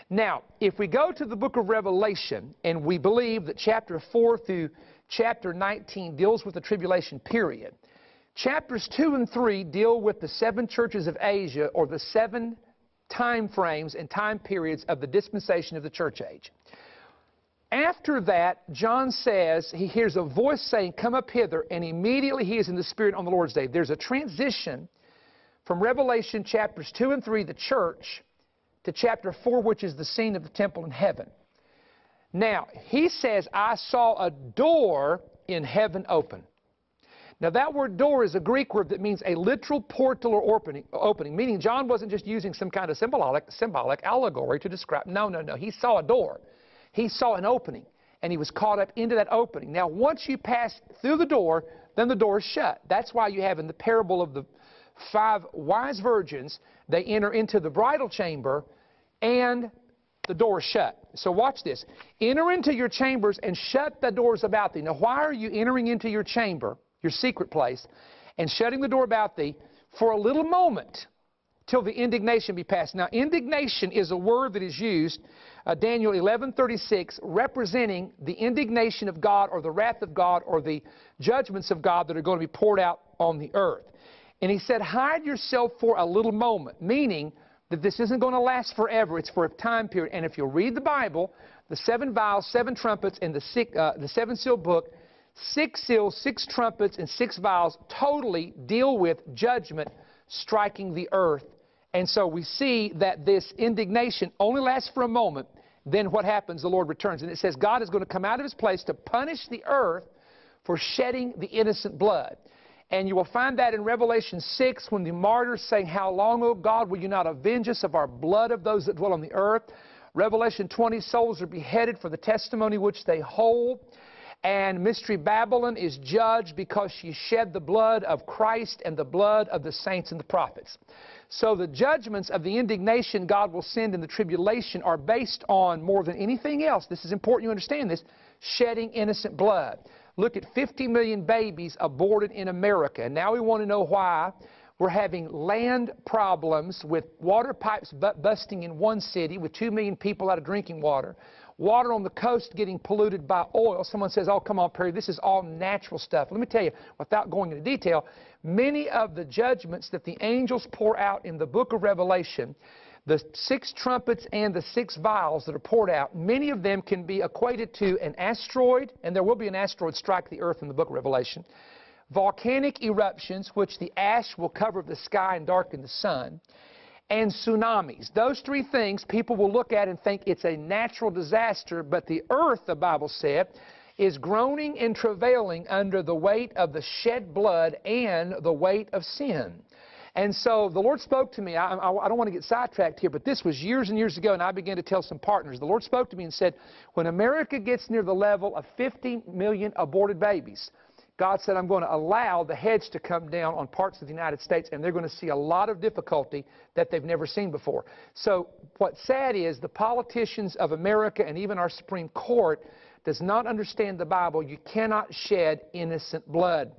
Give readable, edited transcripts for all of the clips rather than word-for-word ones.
Now, if we go to the book of Revelation, and we believe that chapter 4 through chapter 19 deals with the tribulation period, chapters 2 and 3 deal with the 7 churches of Asia, or the 7 time frames and time periods of the dispensation of the church age. After that, John says, he hears a voice saying, "Come up hither," and immediately he is in the Spirit on the Lord's day. There's a transition from Revelation chapters 2 and 3, the church, to chapter 4, which is the scene of the temple in heaven. Now, he says, "I saw a door in heaven open." Now, that word door is a Greek word that means a literal portal or opening, meaning John wasn't just using some kind of symbolic allegory to describe. No. He saw a door. He saw an opening, and he was caught up into that opening. Now, once you pass through the door, then the door is shut. That's why you have in the parable of the 5 wise virgins, they enter into the bridal chamber, and the door is shut. So watch this. "Enter into your chambers and shut the doors about thee." Now, why are you entering into your chamber, your secret place, and shutting the door about thee? "For a little moment, till the indignation be past." Now, indignation is a word that is used, Daniel 11:36, representing the indignation of God, or the wrath of God, or the judgments of God that are going to be poured out on the earth. And he said, "Hide yourself for a little moment," meaning that this isn't going to last forever. It's for a time period. And if you'll read the Bible, the 7 vials, 7 trumpets, and the 7-seal book, 6 seals, 6 trumpets, and 6 vials totally deal with judgment striking the earth. And so we see that this indignation only lasts for a moment. Then what happens? The Lord returns. And it says God is going to come out of His place to punish the earth for shedding the innocent blood. And you will find that in Revelation 6 when the martyrs say, "How long, O God, will you not avenge us of our blood of those that dwell on the earth?" Revelation 20, souls are beheaded for the testimony which they hold. And Mystery Babylon is judged because she shed the blood of Christ and the blood of the saints and the prophets. So the judgments of the indignation God will send in the tribulation are based on, more than anything else, this is important you understand this, shedding innocent blood. Look at 50 million babies aborted in America. And now we want to know why we're having land problems with water pipes busting in one city with 2 million people out of drinking water. Water on the coast getting polluted by oil. Someone says, "Oh, come on, Perry, this is all natural stuff." Let me tell you, without going into detail, many of the judgments that the angels pour out in the book of Revelation, the 6 trumpets and the 6 vials that are poured out, many of them can be equated to an asteroid, and there will be an asteroid strike the earth in the book of Revelation, volcanic eruptions, which the ash will cover the sky and darken the sun, and tsunamis. Those 3 things people will look at and think it's a natural disaster, but the earth, the Bible said, is groaning and travailing under the weight of the shed blood and the weight of sin. And so the Lord spoke to me. I don't want to get sidetracked here, but this was years and years ago, and I began to tell some partners. The Lord spoke to me and said, when America gets near the level of 50 million aborted babies, God said, I'm going to allow the hedge to come down on parts of the United States, and they're going to see a lot of difficulty that they've never seen before. So what's sad is the politicians of America and even our Supreme Court does not understand the Bible. You cannot shed innocent blood.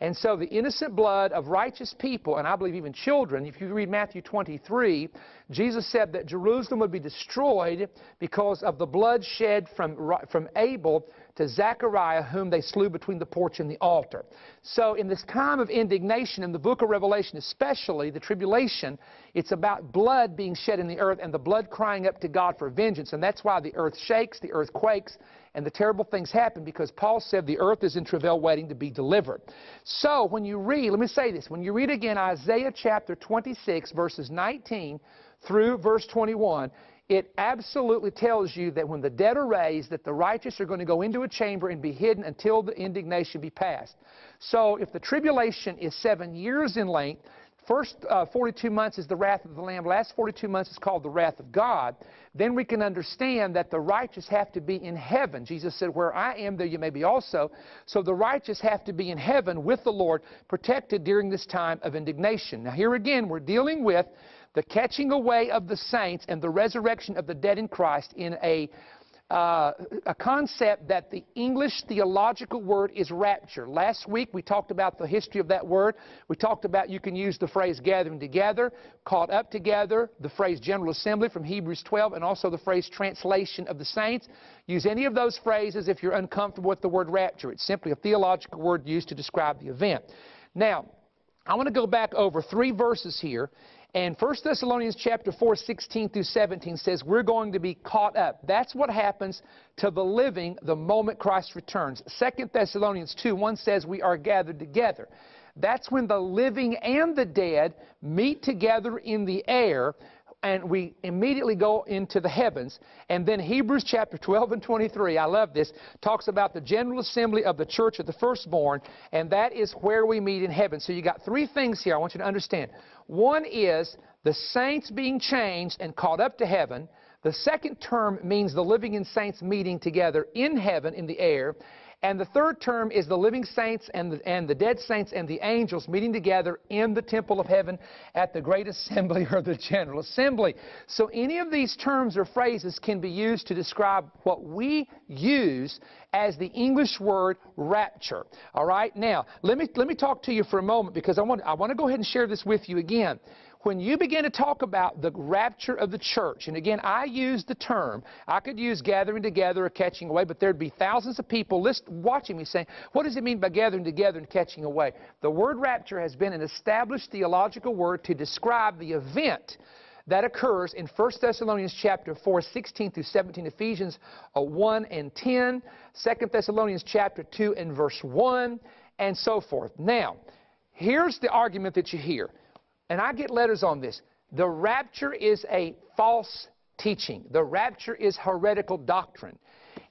And so the innocent blood of righteous people, and I believe even children, if you read Matthew 23, Jesus said that Jerusalem would be destroyed because of the blood shed from Abel to Zechariah, whom they slew between the porch and the altar. So in this time of indignation, in the book of Revelation especially, the tribulation, it's about blood being shed in the earth and the blood crying up to God for vengeance. And that's why the earth shakes, the earth quakes, and the terrible things happen, because Paul said the earth is in travail waiting to be delivered. So when you read, let me say this, when you read again Isaiah chapter 26, verses 19 through verse 21, it absolutely tells you that when the dead are raised, that the righteous are going to go into a chamber and be hidden until the indignation be past. So if the tribulation is 7 years in length, first 42 months is the wrath of the Lamb, last 42 months is called the wrath of God, then we can understand that the righteous have to be in heaven. Jesus said, where I am, there you may be also. So the righteous have to be in heaven with the Lord, protected during this time of indignation. Now here again, we're dealing with the catching away of the saints and the resurrection of the dead in Christ in a a concept that the English theological word is rapture. Last week we talked about the history of that word. We talked about you can use the phrase gathering together, caught up together, the phrase general assembly from Hebrews 12, and also the phrase translation of the saints. Use any of those phrases if you're uncomfortable with the word rapture. It's simply a theological word used to describe the event. Now, I want to go back over 3 verses here. And 1 Thessalonians chapter 4, 16 through 17 says we're going to be caught up. That's what happens to the living the moment Christ returns. 2 Thessalonians 2, 1 says we are gathered together. That's when the living and the dead meet together in the air, and we immediately go into the heavens. And then Hebrews chapter 12 and 23, I love this, talks about the general assembly of the church of the firstborn, and that is where we meet in heaven. So you got 3 things here I want you to understand. One is the saints being changed and caught up to heaven. The second term means the living and saints meeting together in heaven in the air. And the third term is the living saints and the dead saints and the angels meeting together in the temple of heaven at the great assembly or the general assembly. So any of these terms or phrases can be used to describe what we use as the English word rapture. All right? Now, let me talk to you for a moment because I want to go ahead and share this with you again. When you begin to talk about the rapture of the church, and again, I use the term, I could use gathering together or catching away, but there'd be thousands of people watching me saying, what does it mean by gathering together and catching away? The word rapture has been an established theological word to describe the event that occurs in 1 Thessalonians chapter 4, 16 through 17, Ephesians 1 and 10, 2 Thessalonians chapter 2 and verse 1, and so forth. Now, here's the argument that you hear. And I get letters on this. The rapture is a false teaching. The rapture is heretical doctrine.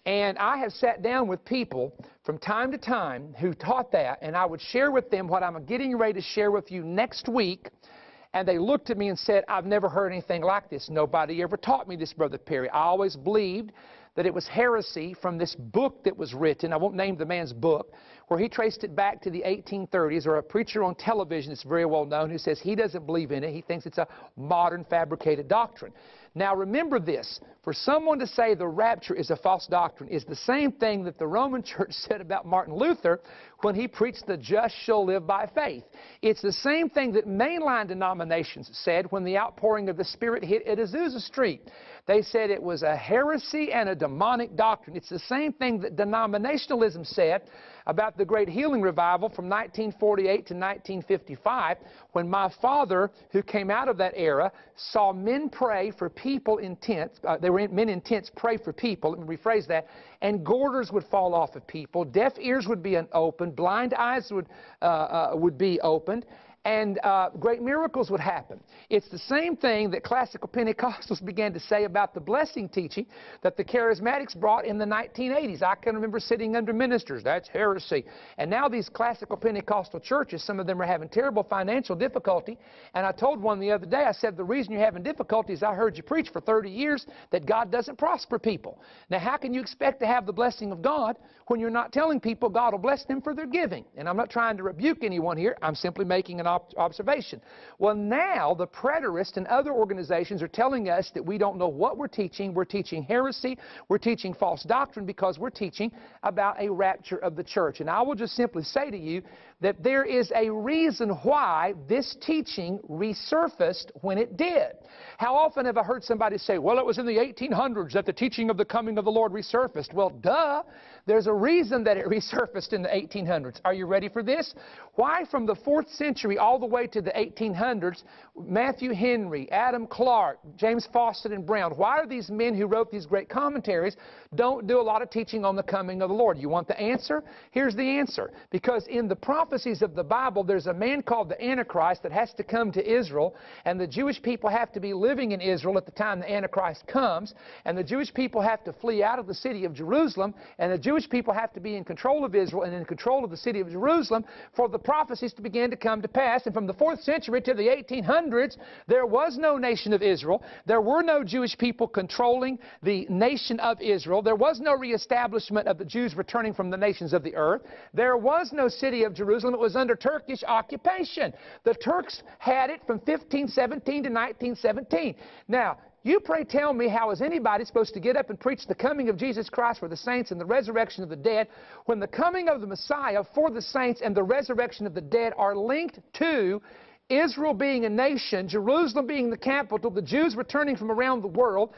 And I have sat down with people from time to time who taught that, and I would share with them what I'm getting ready to share with you next week. And they looked at me and said, I've never heard anything like this. Nobody ever taught me this, Brother Perry. I always believed that it was heresy from this book that was written. I won't name the man's book, where he traced it back to the 1830s, or a preacher on television that's very well known who says he doesn't believe in it. He thinks it's a modern fabricated doctrine. Now remember this, for someone to say the rapture is a false doctrine is the same thing that the Roman Church said about Martin Luther when he preached the just shall live by faith. It's the same thing that mainline denominations said when the outpouring of the Spirit hit at Azusa Street. They said it was a heresy and a demonic doctrine. It's the same thing that denominationalism said about the great healing revival from 1948 to 1955, when my father, who came out of that era, saw men pray for people in tents. Men in tents pray for people. Let me rephrase that. And girders would fall off of people. Deaf ears would be opened. Blind eyes would be opened. And great miracles would happen. It's the same thing that classical Pentecostals began to say about the blessing teaching that the charismatics brought in the 1980s. I can remember sitting under ministers. That's heresy. And now these classical Pentecostal churches, some of them are having terrible financial difficulty. And I told one the other day, I said, the reason you're having difficulty is I heard you preach for 30 years that God doesn't prosper people. Now, how can you expect to have the blessing of God when you're not telling people God will bless them for their giving? And I'm not trying to rebuke anyone here. I'm simply making an observation. Well, now the preterists and other organizations are telling us that we don't know what we're teaching. We're teaching heresy. We're teaching false doctrine because we're teaching about a rapture of the church. And I will just simply say to you that there is a reason why this teaching resurfaced when it did. How often have I heard somebody say, well, it was in the 1800s that the teaching of the coming of the Lord resurfaced? Well, duh. There's a reason that it resurfaced in the 1800s. Are you ready for this? Why from the 4th century all the way to the 1800s, Matthew Henry, Adam Clark, James Fawcett and Brown, why are these men who wrote these great commentaries don't do a lot of teaching on the coming of the Lord? You want the answer? Here's the answer. Because in the prophecies of the Bible, there's a man called the Antichrist that has to come to Israel, and the Jewish people have to be living in Israel at the time the Antichrist comes, and the Jewish people have to flee out of the city of Jerusalem, and the Jewish people have to be in control of Israel and in control of the city of Jerusalem for the prophecies to begin to come to pass. And from the 4th century to the 1800s, there was no nation of Israel. There were no Jewish people controlling the nation of Israel. There was no reestablishment of the Jews returning from the nations of the earth. There was no city of Jerusalem. It was under Turkish occupation. The Turks had it from 1517 to 1917. Now, You pray tell me, how is anybody supposed to get up and preach the coming of Jesus Christ for the saints and the resurrection of the dead when the coming of the Messiah for the saints and the resurrection of the dead are linked to Israel being a nation, Jerusalem being the capital, the Jews returning from around the world,